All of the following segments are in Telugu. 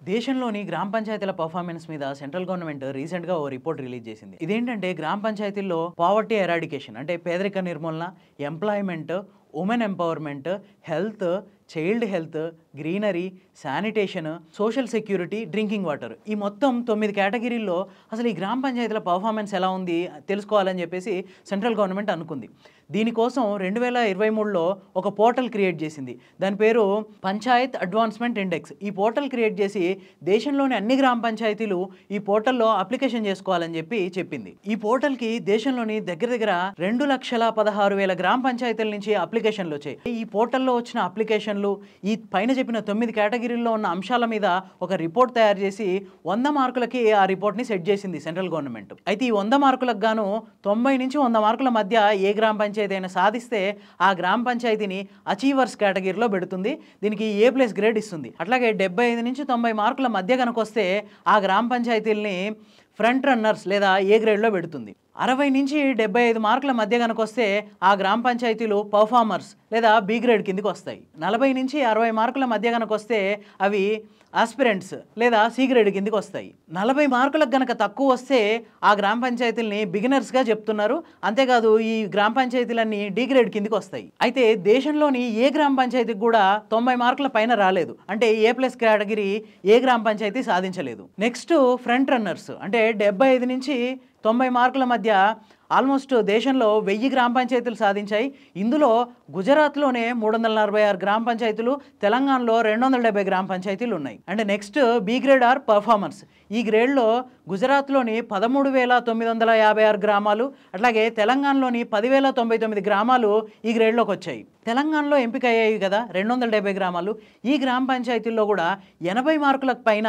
దేశంలోని గ్రామ పంచాయతీల పర్ఫార్మెన్స్ మీద సెంట్రల్ గవర్నమెంట్ రీసెంట్ గా ఓ రిపోర్ట్ రిలీజ్ చేసింది. ఇదేంటంటే గ్రామ పంచాయతీల్లో పావర్టీ ఎరాడికేషన్ అంటే పేదరిక నిర్మూలన, employment, women empowerment, health, child health, greenery, sanitation, social security, drinking water, ఈ మొత్తం 9 కేటగిరీల్లో అసలు ఈ గ్రామ పంచాయతీల పర్ఫార్మెన్స్ ఎలా ఉంది తెలుసుకోవాలని చెప్పేసి సెంట్రల్ గవర్నమెంట్ అనుకుంది. దీనికోసం 2023లో ఒక పోర్టల్ క్రియేట్ చేసింది. దాని పేరు పంచాయత్ అడ్వాన్స్మెంట్ ఇండెక్స్. ఈ పోర్టల్ క్రియేట్ చేసి దేశంలోని అన్ని గ్రామ పంచాయతీలు ఈ పోర్టల్లో అప్లికేషన్ చేసుకోవాలని చెప్పింది. ఈ పోర్టల్కి దేశంలోని దగ్గర 2,16,000 గ్రామ పంచాయతీల నుంచి అప్లికేషన్లు వచ్చాయి. ఈ పోర్టల్లో వచ్చిన అప్లికేషన్లు, ఈ పైన చెప్పిన 9 కేటగిరీల్లో ఉన్న అంశాల మీద ఒక రిపోర్ట్ తయారు చేసి 100 మార్కులకి ఆ రిపోర్ట్ని సెట్ చేసింది సెంట్రల్ గవర్నమెంట్. అయితే ఈ 100 మార్కులకు గాను 90 నుంచి 100 మార్కుల మధ్య ఏ గ్రామ పంచాయతీ అయినా సాధిస్తే ఆ గ్రామ పంచాయతీని అచీవర్స్ కేటగిరీలో పెడుతుంది. దీనికి A+ గ్రేడ్ ఇస్తుంది. అట్లాగే 75 నుంచి 90 మార్కుల మధ్య కనుక వస్తే ఆ గ్రామ పంచాయతీల్ని ఫ్రంట్ రన్నర్స్ లేదా A గ్రేడ్లో పెడుతుంది. 60 నుంచి 75 మార్కుల మధ్య కనుక వస్తే ఆ గ్రామ పంచాయతీలు పర్ఫార్మర్స్ లేదా B గ్రేడ్ కిందికి వస్తాయి. 40 నుంచి 60 మార్కుల మధ్య కనుక వస్తే అవి ఆస్పిరెంట్స్ లేదా C గ్రేడ్ కిందికి వస్తాయి. 40 మార్కులకు గనక తక్కువ వస్తే ఆ గ్రామ పంచాయతీలని బిగినర్స్గా చెప్తున్నారు. అంతేకాదు ఈ గ్రామ పంచాయతీలన్నీ D గ్రేడ్ కిందికి వస్తాయి. అయితే దేశంలోని ఏ గ్రామ పంచాయతీకి కూడా 90 మార్కుల పైన రాలేదు. అంటే A+ కేటగిరీ ఏ గ్రామ పంచాయతీ సాధించలేదు. నెక్స్ట్ ఫ్రంట్ రన్నర్స్ అంటే 75 నుంచి 90 మార్కుల మధ్య ఆల్మోస్ట్ దేశంలో 1000 గ్రామ పంచాయతీలు సాధించాయి. ఇందులో గుజరాత్లోనే 346 గ్రామ పంచాయతీలు, తెలంగాణలో 270 గ్రామ పంచాయతీలు ఉన్నాయి. And next B grade are performers. ఈ గ్రేడ్లో గుజరాత్లోని 13,956 గ్రామాలు, అట్లాగే తెలంగాణలోని 10,099 గ్రామాలు ఈ గ్రేడ్లోకి వచ్చాయి. తెలంగాణలో ఎంపిక అయ్యాయి కదా 270 గ్రామాలు. ఈ గ్రామ పంచాయతీల్లో కూడా 80 మార్కులకు పైన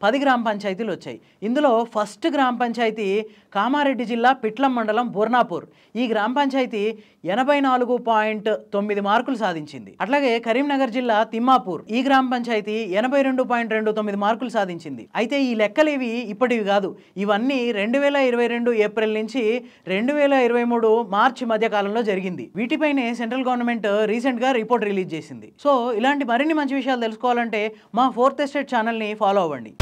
10 గ్రామ పంచాయతీలు వచ్చాయి. ఇందులో ఫస్ట్ గ్రామ పంచాయతీ కామారెడ్డి జిల్లా పిట్లం మండలం బుర్నాపూర్. ఈ గ్రామ పంచాయతీ 84.9 మార్కులు సాధించింది. అట్లాగే కరీంనగర్ జిల్లా తిమ్మాపూర్. ఈ గ్రామ పంచాయతీ 82.29 మార్కులు సాధించింది. అయితే ఈ లెక్కలేవి ఇప్పటివి కాదు. ఇవన్నీ 2022 ఏప్రిల్ నుంచి 2023 మార్చి మధ్య కాలంలో జరిగింది. వీటిపైనే సెంట్రల్ గవర్నమెంట్ రీసెంట్గా రిపోర్ట్ రిలీజ్ చేసింది. సో ఇలాంటి మరిన్ని మంచి విషయాలు తెలుసుకోవాలంటే మా 4th ఎస్టేట్ ఛానల్ని ఫాలో అవ్వండి.